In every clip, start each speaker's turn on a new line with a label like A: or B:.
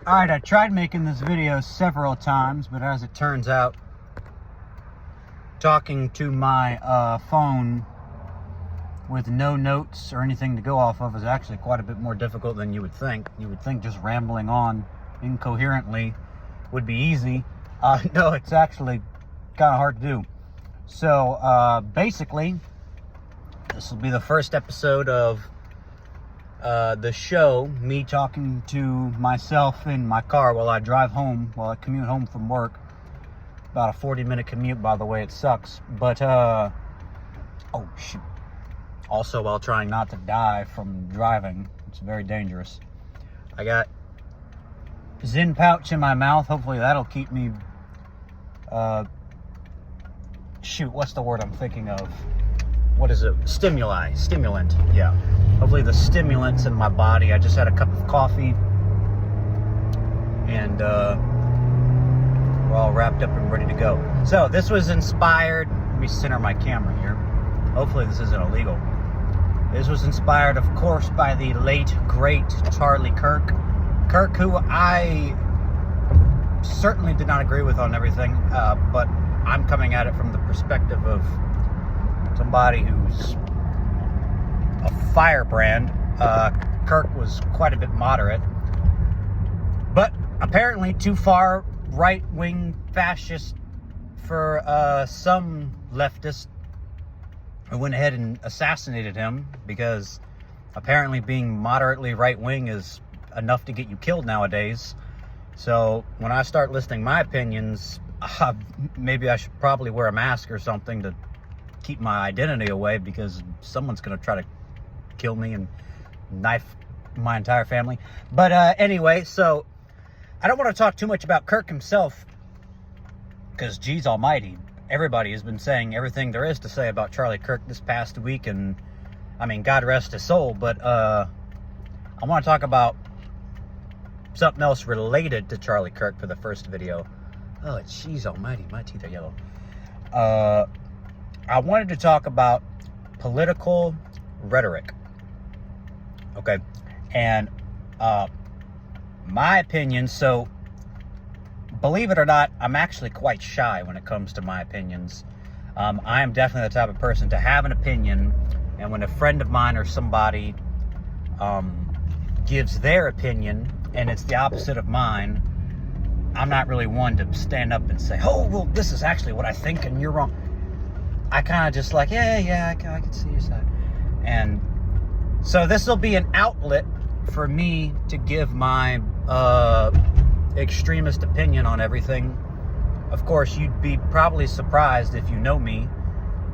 A: Alright, I tried making this video several times, but as it turns out, talking to my phone with no notes or anything to go off of is actually quite a bit more difficult than you would think. You would think just rambling on incoherently would be easy. No, it's actually kind of hard to do. So, basically, this will be the first episode of the show, me talking to myself in my car while I drive home, while I commute home from work. About a 40-minute commute, by the way, it sucks. But, oh, shoot. Also, while trying not to die from driving. It's very dangerous. I got Zyn pouch in my mouth. Hopefully that'll keep me, shoot, what's the word I'm thinking of? What is it? Stimulant, yeah. Hopefully the stimulants in my body. I just had a cup of coffee. And, we're all wrapped up and ready to go. So, this was inspired, let me center my camera here. Hopefully this isn't illegal. This was inspired, of course, by the late, great Charlie Kirk. Kirk, who I certainly did not agree with on everything, but I'm coming at it from the perspective of somebody who's a firebrand. Kirk was quite a bit moderate, but apparently too far right-wing fascist for some leftists. I went ahead and assassinated him because apparently being moderately right-wing is enough to get you killed nowadays. So when I start listing my opinions, maybe I should probably wear a mask or something to keep my identity away, because someone's going to try to kill me and knife my entire family. But anyway, so I don't want to talk too much about Kirk himself, because geez almighty, everybody has been saying everything there is to say about Charlie Kirk this past week, and I mean, God rest his soul, but I want to talk about something else related to Charlie Kirk for the first video. Oh, jeez almighty, my teeth are yellow. I wanted to talk about political rhetoric. Okay, and my opinion, so believe it or not, I'm actually quite shy when it comes to my opinions. I am definitely the type of person to have an opinion, and when a friend of mine or somebody gives their opinion and it's the opposite of mine, I'm not really one to stand up and say, oh, well, this is actually what I think and you're wrong. I kind of just like, yeah, I can see your side. And so this will be an outlet for me to give my extremist opinion on everything. Of course, you'd be probably surprised if you know me.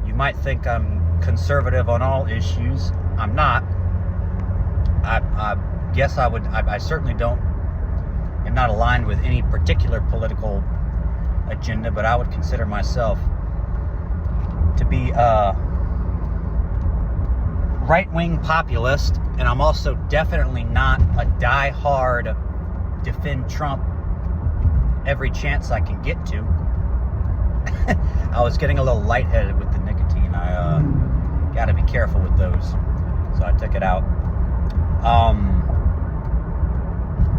A: You might think I'm conservative on all issues. I'm not. I guess I certainly am not aligned with any particular political agenda, but I would consider myself to be a right-wing populist, and I'm also definitely not a die-hard defend Trump every chance I can get to. I was getting a little lightheaded with the nicotine. I gotta be careful with those, so I took it out.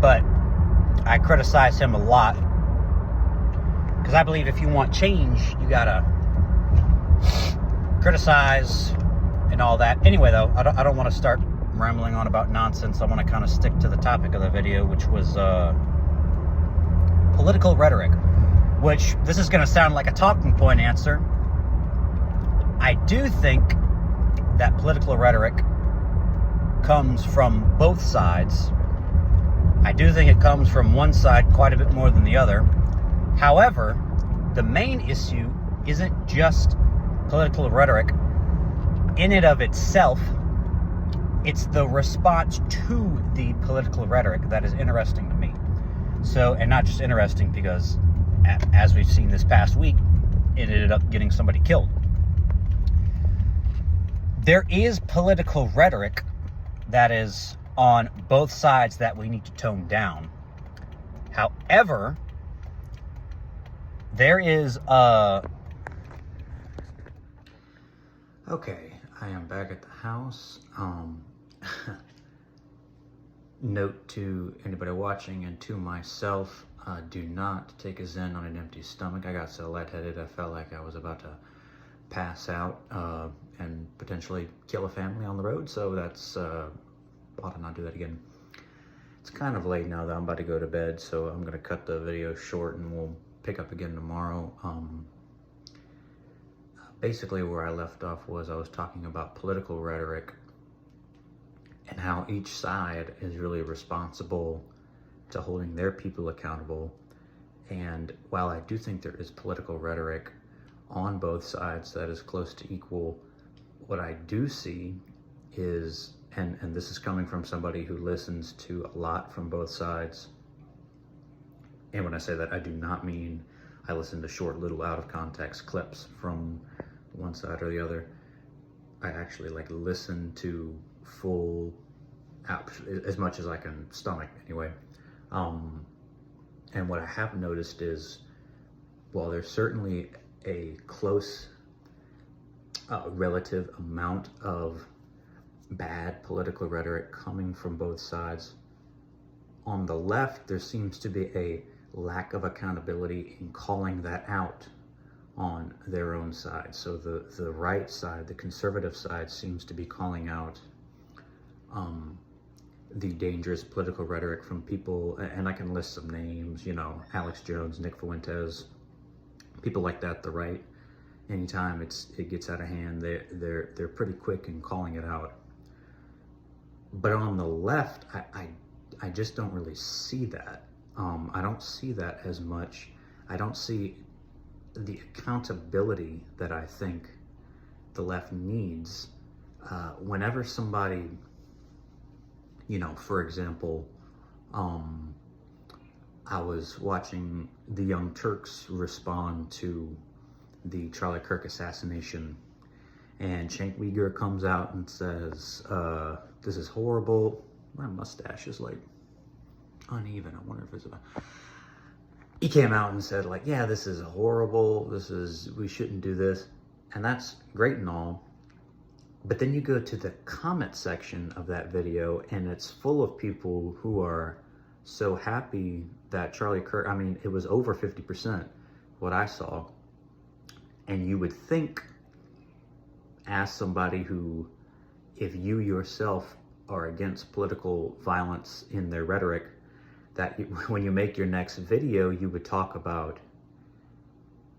A: But I criticize him a lot because I believe if you want change, you gotta criticize and all that. Anyway, though, I don't want to start rambling on about nonsense. I want to kind of stick to the topic of the video, which was political rhetoric, which this is going to sound like a talking point answer. I do think that political rhetoric comes from both sides. I do think it comes from one side quite a bit more than the other. However, the main issue isn't just political rhetoric in and of itself. It's the response to the political rhetoric that is interesting to me. So, and not just interesting because, as we've seen this past week, it ended up getting somebody killed. There is political rhetoric that is on both sides that we need to tone down. However, there is okay, I am back at the house. Note to anybody watching and to myself, do not take a Zen on an empty stomach. I got so lightheaded I felt like I was about to pass out and potentially kill a family on the road, so that's ought to not do that again. It's kind of late now though. I'm about to go to bed, so I'm gonna cut the video short and we'll pick up again tomorrow. Basically where I left off was I was talking about political rhetoric and how each side is really responsible to holding their people accountable. And while I do think there is political rhetoric on both sides that is close to equal, what I do see is, and this is coming from somebody who listens to a lot from both sides, and when I say that, I do not mean I listen to short little out of context clips from one side or the other. I actually like listen to full out as much as I can stomach anyway. And what I have noticed is, while there's certainly a close relative amount of bad political rhetoric coming from both sides, on the left there seems to be a lack of accountability in calling that out on their own side. So the right side, the conservative side, seems to be calling out the dangerous political rhetoric from people, and I can list some names, you know, Alex Jones, Nick Fuentes, people like that. The right, anytime it gets out of hand, they're pretty quick in calling it out. But on the left, I just don't really see that. I don't see that as much. I don't see the accountability that I think the left needs. Whenever somebody, you know, for example, I was watching the Young Turks respond to the Charlie Kirk assassination, and Cenk Uygur comes out and says, this is horrible. My mustache is like uneven. I wonder if it's about... He came out and said, like, yeah, this is horrible. We shouldn't do this. And that's great and all. But then you go to the comment section of that video, and it's full of people who are so happy that Charlie Kirk, I mean, it was over 50% what I saw. And you would think, as somebody who, if you yourself are against political violence in their rhetoric, that when you make your next video, you would talk about,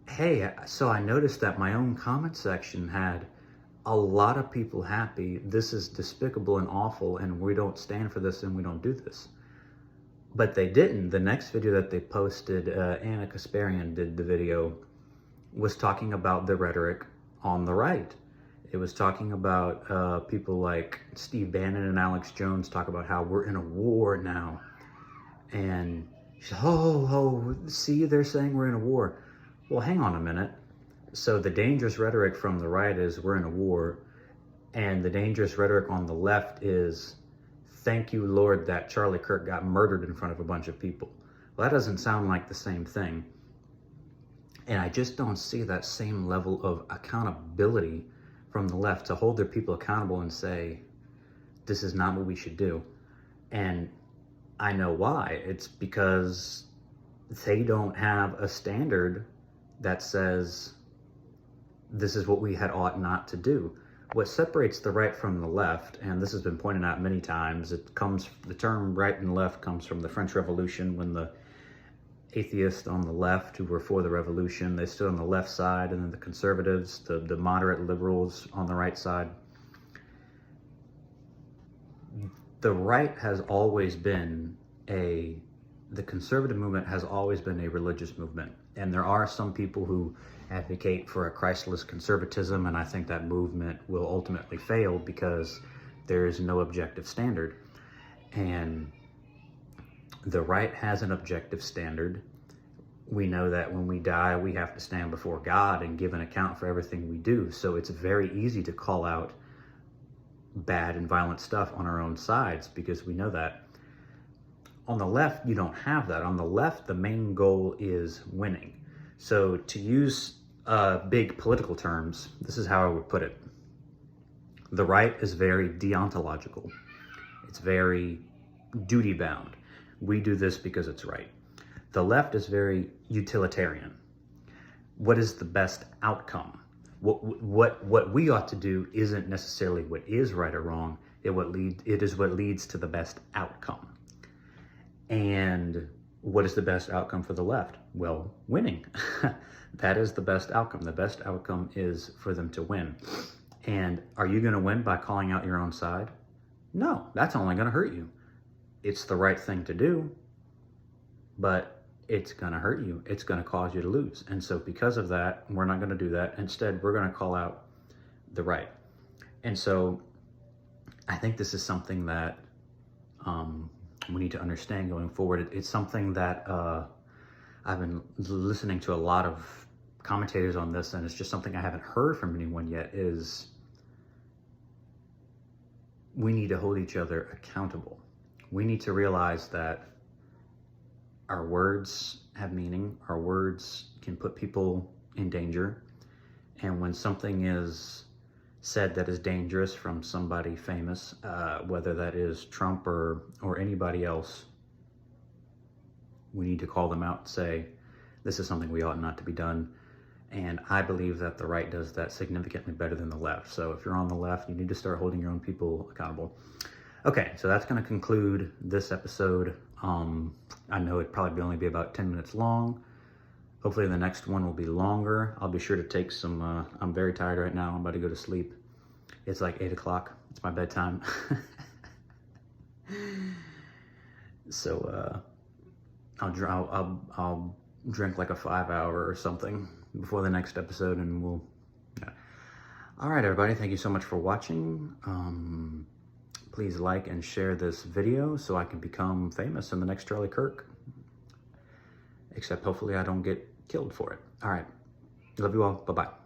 A: hey, so I noticed that my own comment section had a lot of people happy. This is despicable and awful, and we don't stand for this, and we don't do this. But they didn't. The next video that they posted, Anna Kasparian did the video, was talking about the rhetoric on the right. It was talking about people like Steve Bannon and Alex Jones talk about how we're in a war now. And she said, see, they're saying we're in a war. Well, hang on a minute. So the dangerous rhetoric from the right is we're in a war, and the dangerous rhetoric on the left is, thank you, Lord, that Charlie Kirk got murdered in front of a bunch of people. Well, that doesn't sound like the same thing. And I just don't see that same level of accountability from the left to hold their people accountable and say, this is not what we should do. And I know why. It's because they don't have a standard that says this is what we had ought not to do. What separates the right from the left, and this has been pointed out many times, the term right and left comes from the French Revolution, when the atheists on the left who were for the revolution, they stood on the left side, and then the conservatives, the moderate liberals on the right side. The right has always been the conservative movement has always been a religious movement. And there are some people who advocate for a Christless conservatism, and I think that movement will ultimately fail because there is no objective standard. And the right has an objective standard. We know that when we die, we have to stand before God and give an account for everything we do. So it's very easy to call out bad and violent stuff on our own sides because we know that. On the left, you don't have that. On the left, the main goal is winning. So to use big political terms, this is how I would put it. The right is very deontological. It's very duty bound. We do this because it's right. The left is very utilitarian. What is the best outcome? What we ought to do isn't necessarily what is right or wrong. It is what leads to the best outcome. And what is the best outcome for the left? Well, winning. That is the best outcome. The best outcome is for them to win. And are you going to win by calling out your own side? No, that's only going to hurt you. It's the right thing to do, but it's going to hurt you. It's going to cause you to lose. And so because of that, we're not going to do that. Instead, we're going to call out the right. And so I think this is something that we need to understand going forward. It's something that I've been listening to a lot of commentators on this, and it's just something I haven't heard from anyone yet, is we need to hold each other accountable. We need to realize that our words have meaning. Our words can put people in danger. And when something is said that is dangerous from somebody famous, whether that is Trump or anybody else, we need to call them out and say, this is something we ought not to be done. And I believe that the right does that significantly better than the left. So if you're on the left, you need to start holding your own people accountable. Okay, so that's going to conclude this episode. I know it'd probably only be about 10 minutes long. Hopefully the next one will be longer. I'll be sure to take some, I'm very tired right now. I'm about to go to sleep. It's like 8 o'clock. It's my bedtime. So I'll drink like a 5-hour or something before the next episode, and we'll, yeah. All right, everybody, thank you so much for watching. Please like and share this video so I can become famous in the next Charlie Kirk. Except hopefully I don't get killed for it. All right, love you all, bye-bye.